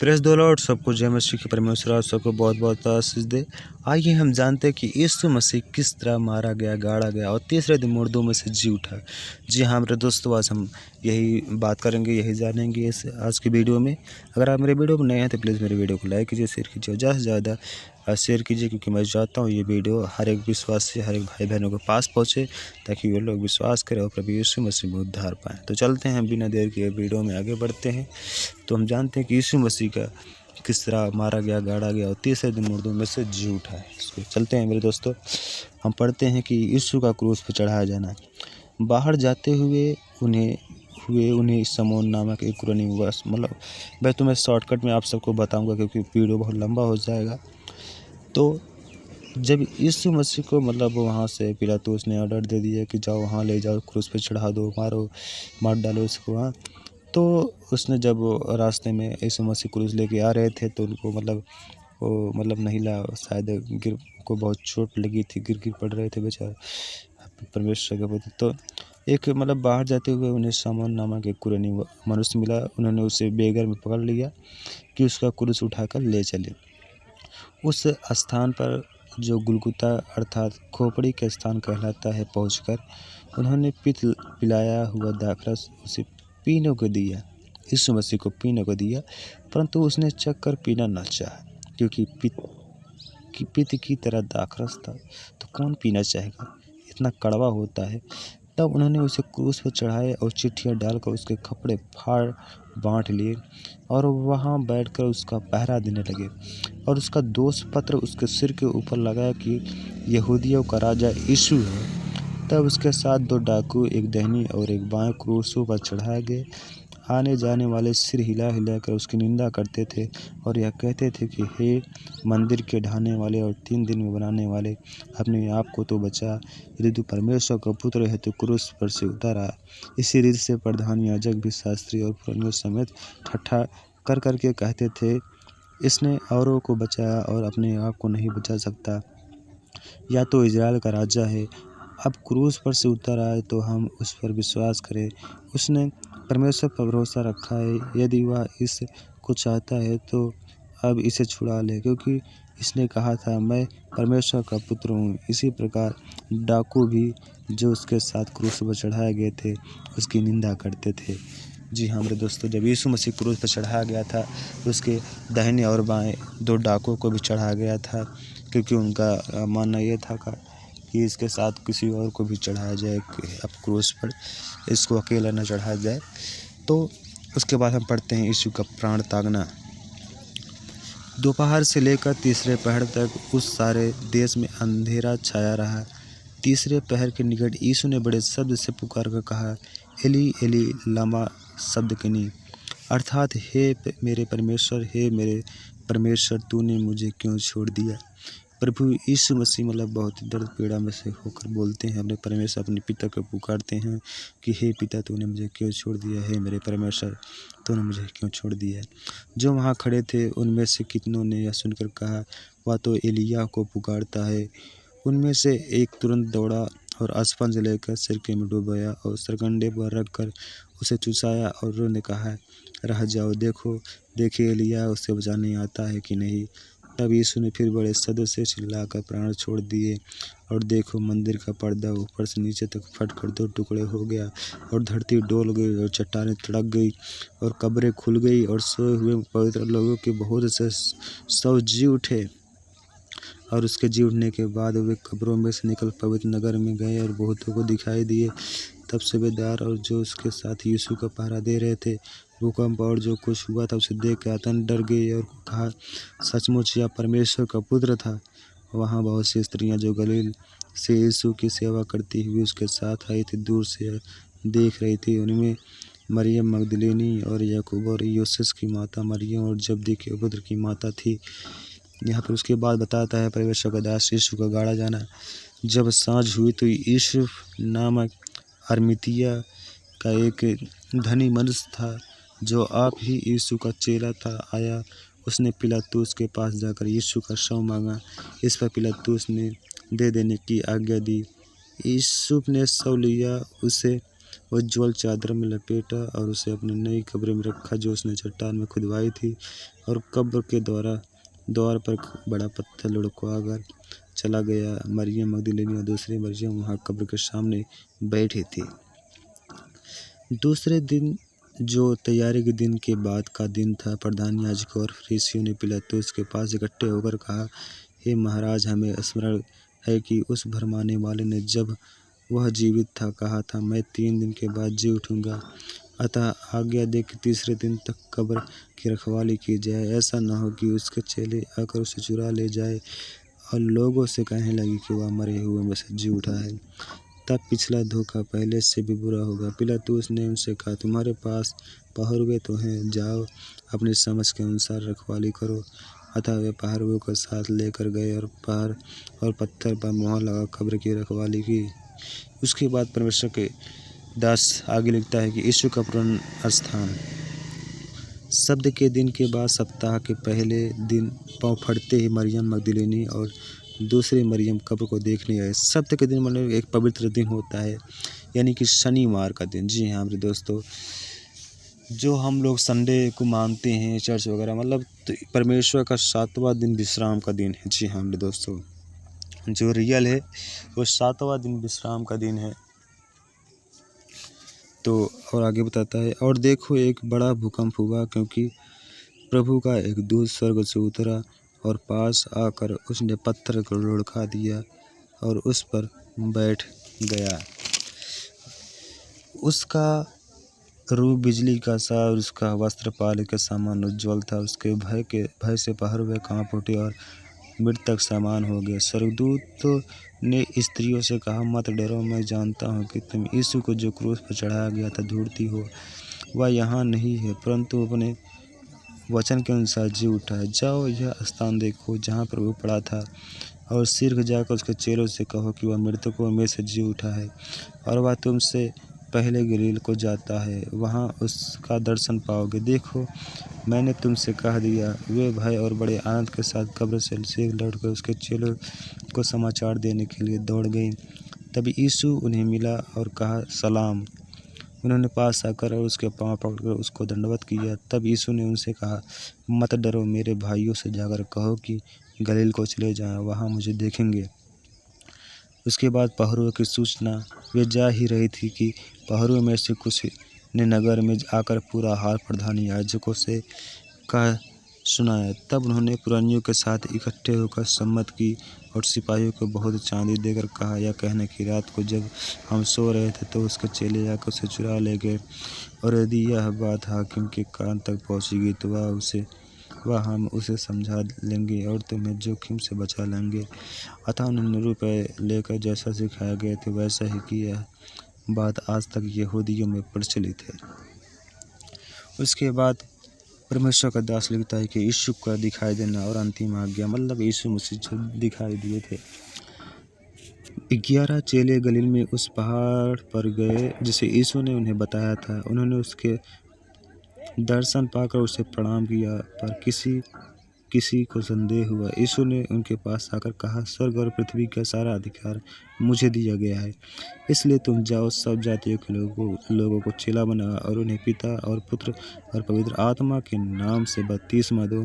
Press the Lord, सबको जय मसीह की परमेश्वर सबको बहुत बहुत आशीष दे। आइए हम जानते हैं कि यीशु मसीह किस तरह मारा गया, गाड़ा गया और तीसरे दिन मुर्दों में से जी उठा। जी हाँ मेरे दोस्तों, आज हम यही बात करेंगे, यही जानेंगे इस आज की वीडियो में। अगर आप मेरे वीडियो में नए हैं तो प्लीज़ मेरे वीडियो को लाइक कीजिए, शेयर कीजिए और ज़्यादा से ज़्यादा शेयर कीजिए, क्योंकि मैं चाहता हूँ ये वीडियो हर एक विश्वासी, हर एक भाई बहनों के पास पहुँचे, ताकि वो लोग विश्वास करें और प्रभु यीशु मसीह में उद्धार पाएँ। तो चलते हैं, बिना देर के वीडियो में आगे बढ़ते हैं। तो हम जानते हैं कि यीशु मसीह का किस तरह मारा गया, गाड़ा गया और तीसरे दिन मुर्दों में से जी उठा है। इसको चलते हैं मेरे दोस्तों, हम पढ़ते हैं कि यीशु का क्रूस पर चढ़ाया जाना। बाहर जाते हुए उन्हें समौन नामक एक कुरैनी, बस मतलब मैं तुम्हें शॉर्टकट में आप सबको बताऊंगा क्योंकि वीडियो बहुत लंबा हो जाएगा। तो जब यीशु मसीह को मतलब वहाँ से पिलातुस ने ऑर्डर दे दिया कि जाओ वहाँ ले जाओ, क्रूस पे चढ़ा दो, मार डालो इसको वहाँ। तो उसने जब रास्ते में यीशु मसीह क्रूस लेके आ रहे थे तो उनको वो नहीं ला, शायद गिर को बहुत चोट लगी थी, गिर पड़ रहे थे बेचारे परमेश्वर के प्रति। तो एक बाहर जाते हुए उन्हें सामान नामक एक कुरैनी मनुष्य मिला। उन्होंने उसे बेगर में पकड़ लिया कि उसका क्रूस उठाकर ले चले। उस स्थान पर जो गुलगुता अर्थात खोपड़ी के स्थान कहलाता है पहुंचकर उन्होंने पिलाया हुआ दाखरस उसे पीने को दिया, यीशु मसीह को पीने को दिया, परंतु उसने चखकर पीना न चाहा, क्योंकि पित्त की तरह दाखरस था, तो कौन पीना चाहेगा, इतना कड़वा होता है। तब उन्होंने उसे क्रूस पर चढ़ाए और चिट्ठियाँ डालकर उसके कपड़े फाड़ बांट लिए और वहाँ बैठकर उसका पहरा देने लगे और उसका दोष पत्र उसके सिर के ऊपर लगाया कि यहूदियों का राजा यीशु है। तब उसके साथ 2 डाकू, एक दाहिनी और एक बाएं, क्रूसों पर चढ़ाए गए। आने जाने वाले सिर हिला कर उसकी निंदा करते थे और यह कहते थे कि हे मंदिर के ढाने वाले और 3 दिन में बनाने वाले, अपने आप को तो बचा, यदि तू परमेश्वर का पुत्र है तो क्रूस पर से उतर आ। इसी रीति से प्रधान याजक भी, शास्त्री और पुरनियों समेत ठट्ठा कर के कहते थे, इसने औरों को बचाया और अपने आप को नहीं बचा सकता, या तो इजराइल का राजा है। अब क्रूस पर से उतर आए तो हम उस पर विश्वास करें। उसने परमेश्वर पर भरोसा रखा है, यदि वह इसको चाहता है तो अब इसे छुड़ा ले, क्योंकि इसने कहा था मैं परमेश्वर का पुत्र हूँ। इसी प्रकार डाकू भी जो उसके साथ क्रूस पर चढ़ाए गए थे उसकी निंदा करते थे। जी हाँ मेरे दोस्तों, जब यीशु मसीह क्रूस पर चढ़ाया गया था तो उसके दाहिने और बाएं 2 डाकुओं को भी चढ़ाया गया था, क्योंकि उनका मानना ये था कि इसके साथ किसी और को भी चढ़ाया जाए, अब क्रूस पर इसको अकेला न चढ़ाया जाए। तो उसके बाद हम पढ़ते हैं यीशु का प्राण त्यागना। दोपहर से लेकर तीसरे पहर तक उस सारे देश में अंधेरा छाया रहा। तीसरे पहर के निकट यीशु ने बड़े शब्द से पुकार कर कहा, एली एली लामा सबक्तनी, अर्थात हे मेरे परमेश्वर तूने मुझे क्यों छोड़ दिया। प्रभु यीशु मसीह बहुत दर्द पीड़ा में से होकर बोलते हैं, अपने परमेश्वर, अपने पिता को पुकारते हैं कि हे पिता तूने मुझे क्यों छोड़ दिया, हे मेरे परमेश्वर तूने मुझे क्यों छोड़ दिया। जो वहाँ खड़े थे उनमें से कितनों ने यह सुनकर कहा, वह तो एलिय्याह को पुकारता है। उनमें से एक तुरंत दौड़ा और अस्पंज लेकर सिरके में डुबाया और सरकंडे पर रखकर उसे चुसाया और उन्होंने कहा, रह जाओ, देखिए एलिय्याह उसे बचाने आता है कि नहीं। तब यीशु ने फिर बड़े शब्द से चिल्लाकर प्राण छोड़ दिए और देखो मंदिर का पर्दा ऊपर से नीचे तक फटकर 2 टुकड़े हो गया और धरती डोल गई और चट्टानें तड़क गई और कब्रें खुल गई और सोए हुए पवित्र लोगों के बहुत से शव जी उठे। और उसके जी उठने के बाद वे कब्रों में से निकल पवित्र नगर में गए और बहुतों को दिखाई दिए। तब सूबेदार और जो उसके साथ यीशु का पहरा दे रहे थे भूकंप और जो कुछ हुआ था उसे देख के अत्यंत डर गए और कहा, सचमुच यह परमेश्वर का पुत्र था। वहाँ बहुत सी स्त्रियाँ जो गलील से यीशु की सेवा करती हुई उसके साथ आई थी, दूर से देख रही थी। उनमें मरियम मगदलीनी और याकूब और योसेस की माता मरियम और जब्दी के पुत्र की माता थी। यहाँ पर उसके बाद बताता है परमेश्वर का दास यीशु का गाड़ा जाना। जब सांझ हुई तो यूसुफ नामक अरमितिया का एक धनी मनुष्य था, जो आप ही यीशु का चेला था, आया। उसने पिलातुस के पास जाकर यीशु का शव मांगा। इस पर पिलातुस ने दे देने की आज्ञा दी। यूसुफ ने शव लिया, उसे उज्ज्वल चादर में लपेटा और उसे अपनी नई कब्र में रखा जो उसने चट्टान में खुदवाई थी। और कब्र के द्वार पर बड़ा पत्थर लुढ़कवा कर चला गया। मरियम मगदलीनी और दूसरी मरियम वहाँ कब्र के सामने बैठी थी। दूसरे दिन, जो तैयारी के दिन के बाद का दिन था, प्रधान याजकों और फरीसियों ने पिलातुस के पास इकट्ठे होकर कहा, हे महाराज, हमें स्मरण है कि उस भरमाने वाले ने जब वह जीवित था कहा था, मैं 3 दिन के बाद जी उठूंगा। अतः आज्ञा दे कि तीसरे दिन तक कब्र की रखवाली की जाए, ऐसा न हो कि उसके चेले आकर उसे चुरा ले जाए और लोगों से कहने लगे कि वह मरे हुए में से जी उठा है। तब पिछला धोखा पहले से भी बुरा होगा। पिलातुस ने उनसे कहा, तुम्हारे पास पहरुए तो हैं, जाओ अपनी समझ के अनुसार रखवाली करो। अतः वे पहरुए को साथ लेकर गए और पत्थर पर मुहर लगा कब्र की रखवाली की। उसके बाद परमेश्वर के दास आगे लिखता है कि यीशु का पुनरुत्थान। शब्द के दिन के बाद सप्ताह के पहले दिन पाँव फटते ही मरियम मगदलीनी और दूसरी मरियम कब्र को देखने आए। शब्द के दिन मतलब एक पवित्र दिन होता है, यानी कि शनिवार का दिन। जी हाँ मेरे दोस्तों, जो हम लोग संडे को मानते हैं चर्च वगैरह, मतलब तो परमेश्वर का 7वां दिन विश्राम का दिन है। जी हाँ मेरे दोस्तों, जो रियल है वो 7वां दिन विश्राम का दिन है। तो और आगे बताता है, और देखो एक बड़ा भूकंप हुआ, क्योंकि प्रभु का एक दूत स्वर्ग से उतरा और पास आकर उसने पत्थर को लुढ़का दिया और उस पर बैठ गया। उसका रूप बिजली का सा और उसका वस्त्र पाल के समान उज्ज्वल था। उसके भय से पहरुए काँप उठे और मृतक समान हो गए। स्वर्गदूत ने स्त्रियों से कहा, मत डरो, मैं जानता हूँ कि तुम यीशु को जो क्रूस पर चढ़ाया गया था ढूंढती हो। वह यहाँ नहीं है, परंतु अपने वचन के अनुसार जी उठा है। जाओ यह स्थान देखो जहाँ पर वो पड़ा था और शीघ्र जाकर उसके चेलों से कहो कि वह मृतकों में से जी उठा है और वह तुमसे पहले गलील को जाता है, वहाँ उसका दर्शन पाओगे। देखो, मैंने तुमसे कह दिया। वे भय और बड़े आनंद के साथ कब्र से शीघ्र लौटकर उसके चेलों को समाचार देने के लिए दौड़ गई। तब यीशु उन्हें मिला और कहा, सलाम। उन्होंने पास आकर और उसके पाँव पकड़कर उसको दंडवत किया। तब यीशु ने उनसे कहा, मत डरो, मेरे भाइयों से जाकर कहो कि गलील को चले जाएं, वहाँ मुझे देखेंगे। उसके बाद पहरुए की सूचना वे जा ही रही थी कि पहरुए में से कुछ ने नगर में आकर पूरा हाल प्रधान याजकों से कह सुनाया। तब उन्होंने पुरानियों के साथ इकट्ठे होकर सम्मत की और सिपाहियों को बहुत चांदी देकर कहा, यह कहने की रात को जब हम सो रहे थे तो उसके चेले आकर उसे चुरा ले गए, और यदि यह बात हाकिम के कान तक पहुंचेगी तो वह हम उसे समझा लेंगे और तुम्हें जोखिम से बचा लेंगे। अतः उन्होंने रुपये लेकर जैसा सिखाया गया था वैसा ही किया। बात आज तक यहूदियों में प्रचलित है। उसके बाद परमेश्वर का दास लिखता है कि यीशु का दिखाई देना और अंतिम आज्ञा, मतलब यीशु मसीह जो दिखाई दिए थे। 11 चेले गलील में उस पहाड़ पर गए जिसे यीशु ने उन्हें बताया था। उन्होंने उसके दर्शन पाकर उसे प्रणाम किया, पर किसी को संदेह हुआ। यीशु ने उनके पास आकर कहा, स्वर्ग और पृथ्वी का सारा अधिकार मुझे दिया गया है, इसलिए तुम जाओ, सब जातियों के लोगों को चेला बनाओ और उन्हें पिता और पुत्र और पवित्र आत्मा के नाम से बपतिस्मा दो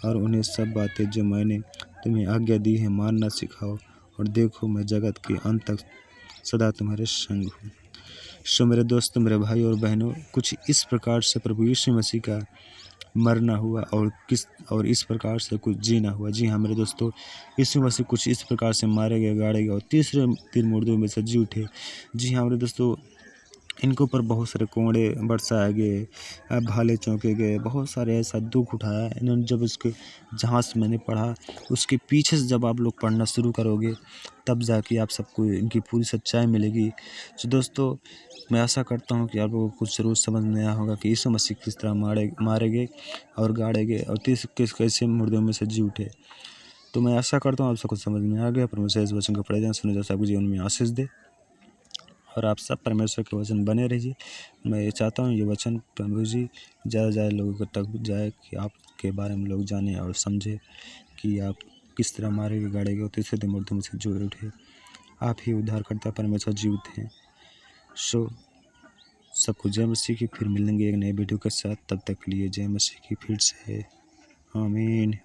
और उन्हें सब बातें जो मैंने तुम्हें आज्ञा दी है मानना सिखाओ, और देखो मैं जगत के अंत तक सदा तुम्हारे संग हूँ। सो मेरे दोस्तों, मेरे भाई और बहनों, कुछ इस प्रकार से प्रभु यीशु मसीह का मरना हुआ और इस प्रकार से कुछ जीना हुआ। जी हाँ मेरे दोस्तों, यीशु मसीह कुछ इस प्रकार से मारे गए, गाड़े गए और तीसरे दिन मुर्दों में से जी उठे। जी हाँ मेरे दोस्तों, इनके ऊपर बहुत सारे कोड़े बरसाए गए, भाले चौंके गए, बहुत सारे ऐसा दुख उठाया इन्होंने। जब इसके जहाँ से मैंने पढ़ा उसके पीछे से जब आप लोग पढ़ना शुरू करोगे तब जाके आप सबको इनकी पूरी सच्चाई मिलेगी। तो दोस्तों, मैं आशा करता हूँ कि आप लोगों को कुछ ज़रूर समझ में आया होगा कि यीशु मसीह किस तरह मारे गए और गाड़े गए और कैसे मुर्दों में से जी उठे। तो मैं आशा करता हूँ आप सबको समझ में आ गया। परमेश्वर इस वचन को पढ़े जाए, सुने जाए, सबके जीवन में आशीष दे और आप सब परमेश्वर के वचन बने रहिए। मैं ये चाहता हूँ ये वचन प्रभु जी ज़्यादा ज़्यादा लोगों तक जाए कि आपके बारे में लोग जाने और समझे कि आप किस तरह मारे गए, गाड़े गए और तीसरे दिन मुर्दों में से जी उठे। आप ही उद्धारकर्ता परमेश्वर जीवित हैं। सो सबको जय मसीह की। फिर मिलेंगे एक नए वीडियो के साथ, तब तक के लिए जय मसीह की फिर से। आमीन।